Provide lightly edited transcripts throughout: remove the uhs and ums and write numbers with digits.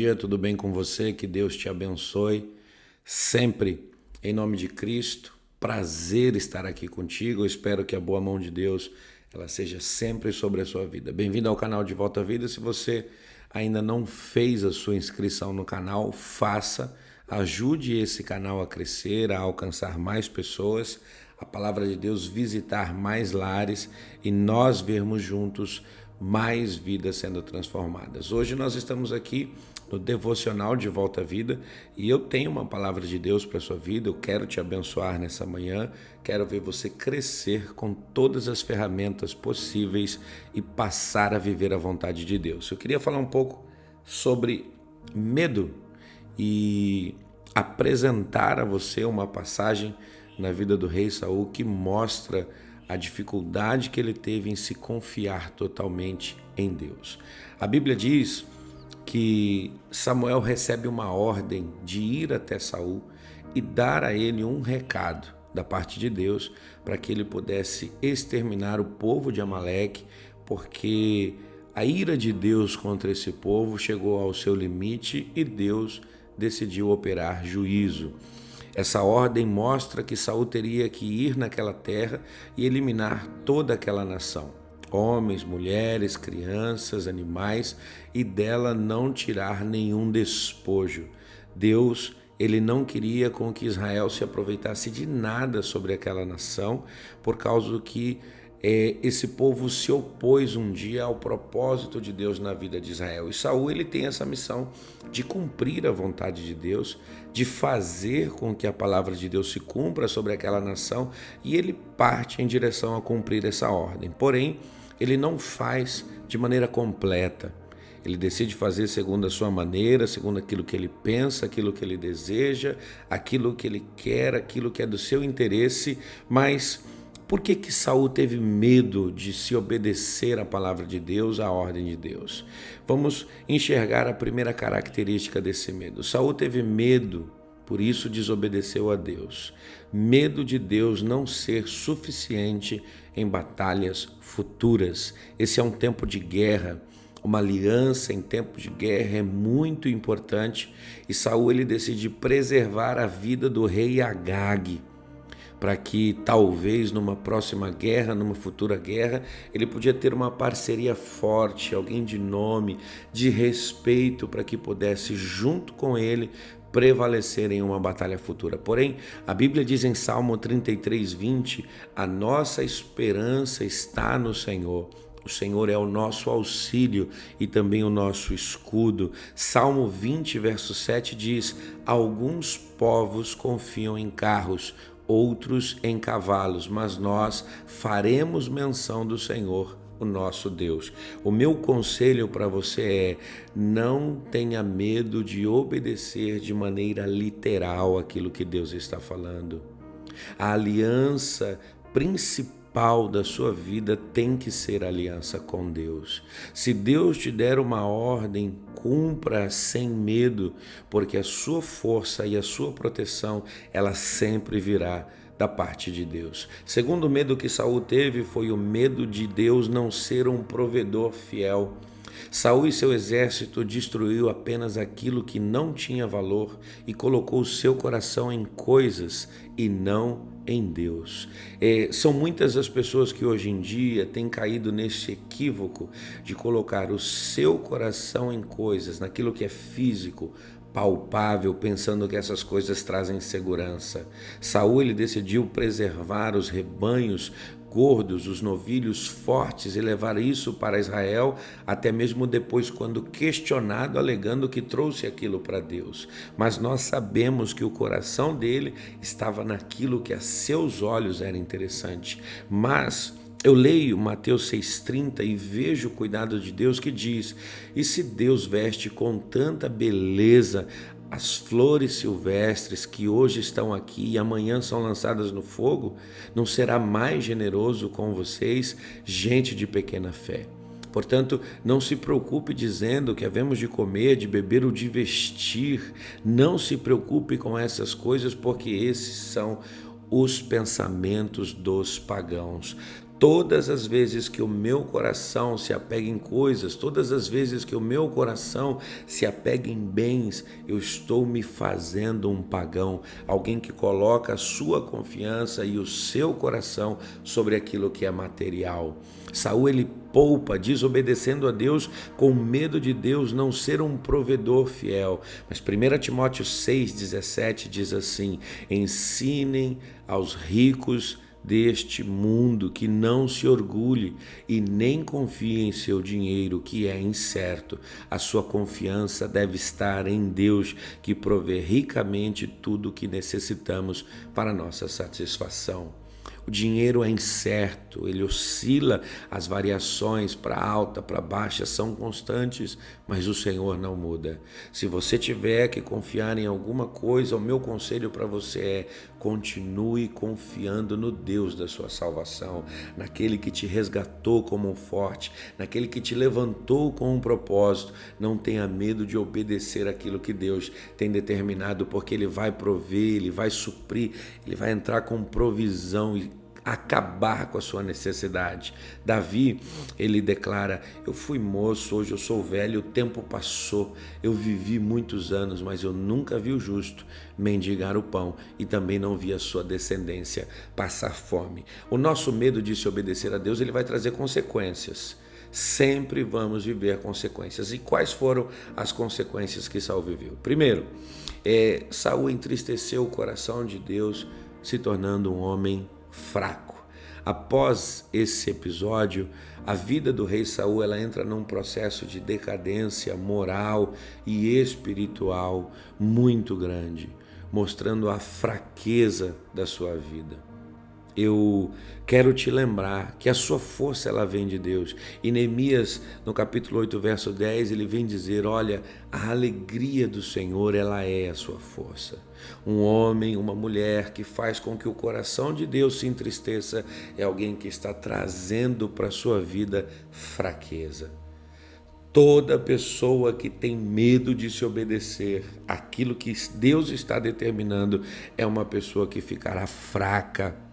dia, tudo bem com você? Que Deus te abençoe sempre, em nome de Cristo. Prazer estar aqui contigo. Eu espero que a boa mão de Deus ela seja sempre sobre a sua vida. Bem-vindo ao canal de Volta à Vida. Se você ainda não fez a sua inscrição no canal, faça. Ajude esse canal a crescer, a alcançar mais pessoas, a palavra de Deus visitar mais lares e nós vermos juntos mais vidas sendo transformadas. Hoje nós estamos aqui no Devocional de Volta à Vida e eu tenho uma palavra de Deus para a sua vida. Eu quero te abençoar nessa manhã, quero ver você crescer com todas as ferramentas possíveis e passar a viver a vontade de Deus. Eu queria falar um pouco sobre medo e apresentar a você uma passagem na vida do rei Saul que mostra a dificuldade que ele teve em se confiar totalmente em Deus. A Bíblia diz que Samuel recebe uma ordem de ir até Saul e dar a ele um recado da parte de Deus para que ele pudesse exterminar o povo de Amaleque, porque a ira de Deus contra esse povo chegou ao seu limite e Deus decidiu operar juízo. Essa ordem mostra que Saul teria que ir naquela terra e eliminar toda aquela nação, homens, mulheres, crianças, animais, e dela não tirar nenhum despojo. Deus, ele não queria com que Israel se aproveitasse de nada sobre aquela nação, por causa do que esse povo se opôs um dia ao propósito de Deus na vida de Israel. E Saul ele tem essa missão de cumprir a vontade de Deus, de fazer com que a palavra de Deus se cumpra sobre aquela nação, e ele parte em direção a cumprir essa ordem. Porém, ele não faz de maneira completa. Ele decide fazer segundo a sua maneira, segundo aquilo que ele pensa, aquilo que ele deseja, aquilo que ele quer, aquilo que é do seu interesse, mas por que Saul teve medo de se obedecer à palavra de Deus, à ordem de Deus? Vamos enxergar a primeira característica desse medo. Saul teve medo, por isso desobedeceu a Deus. Medo de Deus não ser suficiente em batalhas futuras. Esse é um tempo de guerra. Uma aliança em tempo de guerra é muito importante e Saul ele decide preservar a vida do rei Agag, para que talvez numa próxima guerra, numa futura guerra, ele podia ter uma parceria forte, alguém de nome, de respeito, para que pudesse junto com ele prevalecer em uma batalha futura. Porém, a Bíblia diz em Salmo 33:20, a nossa esperança está no Senhor. O Senhor é o nosso auxílio e também o nosso escudo. Salmo 20, verso 7 diz, alguns povos confiam em carros, outros em cavalos, mas nós faremos menção do Senhor, o nosso Deus. O meu conselho para você é: não tenha medo de obedecer de maneira literal aquilo que Deus está falando. A aliança principal da sua vida tem que ser aliança com Deus. Se Deus te der uma ordem, cumpra sem medo, porque a sua força e a sua proteção, ela sempre virá da parte de Deus. Segundo medo que Saul teve foi o medo de Deus não ser um provedor fiel. Saul e seu exército destruiu apenas aquilo que não tinha valor e colocou o seu coração em coisas e não em Deus. São muitas as pessoas que hoje em dia têm caído nesse equívoco de colocar o seu coração em coisas, naquilo que é físico, palpável, pensando que essas coisas trazem segurança. Saul ele decidiu preservar os rebanhos gordos, os novilhos fortes, e levar isso para Israel, até mesmo depois quando questionado, alegando que trouxe aquilo para Deus. Mas nós sabemos que o coração dele estava naquilo que a seus olhos era interessante. Mas eu leio Mateus 6,30 e vejo o cuidado de Deus que diz, e se Deus veste com tanta beleza as flores silvestres que hoje estão aqui e amanhã são lançadas no fogo, não será mais generoso com vocês, gente de pequena fé? Portanto, não se preocupe dizendo que havemos de comer, de beber ou de vestir. Não se preocupe com essas coisas, porque esses são os pensamentos dos pagãos. Todas as vezes que o meu coração se apega em coisas, todas as vezes que o meu coração se apega em bens, eu estou me fazendo um pagão, alguém que coloca a sua confiança e o seu coração sobre aquilo que é material. Saul, ele poupa, desobedecendo a Deus, com medo de Deus não ser um provedor fiel. Mas 1 Timóteo 6,17 diz assim: ensinem aos ricos deste mundo que não se orgulhe e nem confie em seu dinheiro, que é incerto. A sua confiança deve estar em Deus, que provê ricamente tudo o que necessitamos para nossa satisfação. O dinheiro é incerto, ele oscila, as variações para alta, para baixa são constantes, mas o Senhor não muda. Se você tiver que confiar em alguma coisa, o meu conselho para você é: continue confiando no Deus da sua salvação, naquele que te resgatou como um forte, naquele que te levantou com um propósito. Não tenha medo de obedecer aquilo que Deus tem determinado, porque Ele vai prover, Ele vai suprir, Ele vai entrar com provisão e acabar com a sua necessidade. Davi, ele declara: eu fui moço, hoje eu sou velho, o tempo passou, eu vivi muitos anos, mas eu nunca vi o justo mendigar o pão e também não vi a sua descendência passar fome. O nosso medo de se obedecer a Deus, ele vai trazer consequências. Sempre vamos viver consequências. E quais foram as consequências que Saul viveu? Primeiro, Saul entristeceu o coração de Deus, se tornando um homem fraco. Após esse episódio, a vida do rei Saul, ela entra num processo de decadência moral e espiritual muito grande, mostrando a fraqueza da sua vida. Eu quero te lembrar que a sua força, ela vem de Deus. E Neemias, no capítulo 8, verso 10, ele vem dizer: olha, a alegria do Senhor, ela é a sua força. Um homem, uma mulher que faz com que o coração de Deus se entristeça é alguém que está trazendo para a sua vida fraqueza. Toda pessoa que tem medo de se obedecer àquilo que Deus está determinando é uma pessoa que ficará fraca.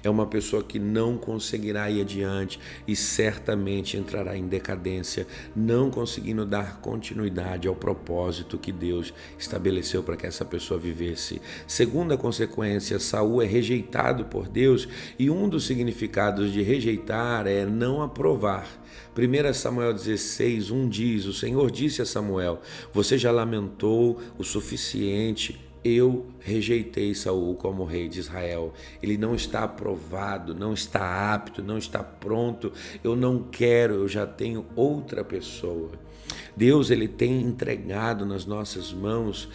É uma pessoa que não conseguirá ir adiante e certamente entrará em decadência, não conseguindo dar continuidade ao propósito que Deus estabeleceu para que essa pessoa vivesse. Segunda consequência, Saul é rejeitado por Deus, e um dos significados de rejeitar é não aprovar. 1 Samuel 16, 1 diz: o Senhor disse a Samuel: você já lamentou o suficiente. Eu rejeitei Saul como rei de Israel. Ele não está aprovado, não está apto, não está pronto. Eu não quero, eu já tenho outra pessoa. Deus, ele tem entregado nas nossas mãos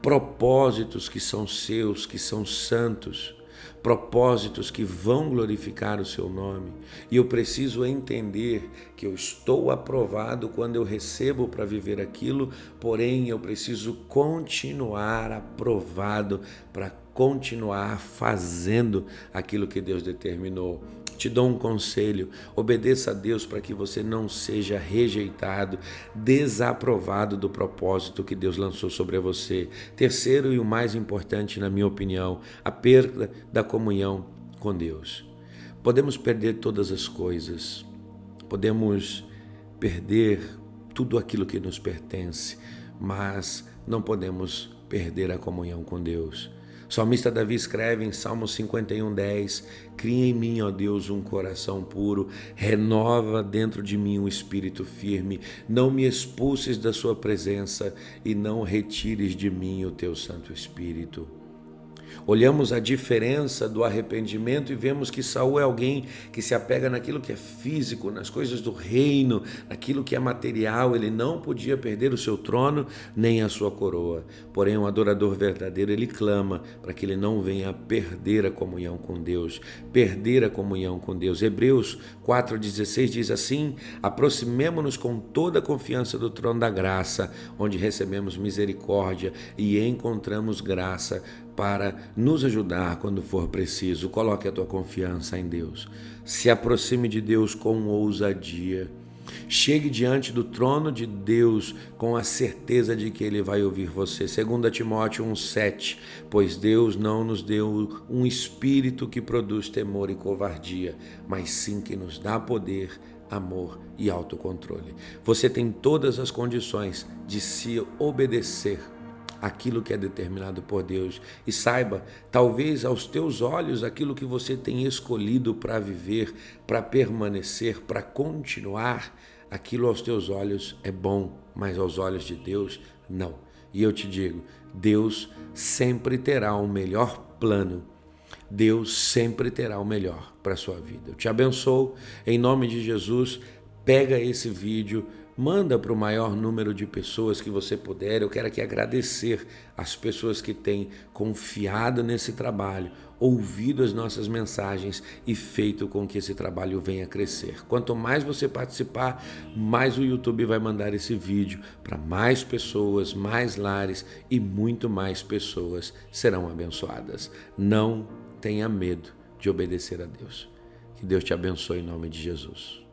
propósitos que são seus, que são santos. Propósitos que vão glorificar o seu nome. E eu preciso entender que eu estou aprovado quando eu recebo para viver aquilo, porém eu preciso continuar aprovado para continuar fazendo aquilo que Deus determinou. Te dou um conselho: obedeça a Deus para que você não seja rejeitado, desaprovado do propósito que Deus lançou sobre você. Terceiro e o mais importante, na minha opinião, a perda da comunhão com Deus. Podemos perder todas as coisas, podemos perder tudo aquilo que nos pertence, mas não podemos perder a comunhão com Deus. O salmista Davi escreve em Salmo 51:10: cria em mim, ó Deus, um coração puro, renova dentro de mim um espírito firme, não me expulses da sua presença e não retires de mim o teu Santo Espírito. Olhamos a diferença do arrependimento e vemos que Saul é alguém que se apega naquilo que é físico, nas coisas do reino, naquilo que é material. Ele não podia perder o seu trono nem a sua coroa. Porém, um adorador verdadeiro, ele clama para que ele não venha a perder a comunhão com Deus, perder a comunhão com Deus. Hebreus 4,16 diz assim: aproximemo-nos com toda a confiança do trono da graça, onde recebemos misericórdia e encontramos graça para nos ajudar quando for preciso. Coloque a tua confiança em Deus. Se aproxime de Deus com ousadia. Chegue diante do trono de Deus com a certeza de que Ele vai ouvir você. 2 Timóteo 1,7, pois Deus não nos deu um espírito que produz temor e covardia, mas sim que nos dá poder, amor e autocontrole. Você tem todas as condições de se obedecer aquilo que é determinado por Deus. E saiba, talvez aos teus olhos, aquilo que você tem escolhido para viver, para permanecer, para continuar, aquilo aos teus olhos é bom, mas aos olhos de Deus, não. E eu te digo, Deus sempre terá um melhor plano. Deus sempre terá o melhor para a sua vida. Eu te abençoo, em nome de Jesus. Pega esse vídeo, manda para o maior número de pessoas que você puder. Eu quero aqui agradecer as pessoas que têm confiado nesse trabalho, ouvido as nossas mensagens e feito com que esse trabalho venha crescer. Quanto mais você participar, mais o YouTube vai mandar esse vídeo para mais pessoas, mais lares e muito mais pessoas serão abençoadas. Não tenha medo de obedecer a Deus. Que Deus te abençoe em nome de Jesus.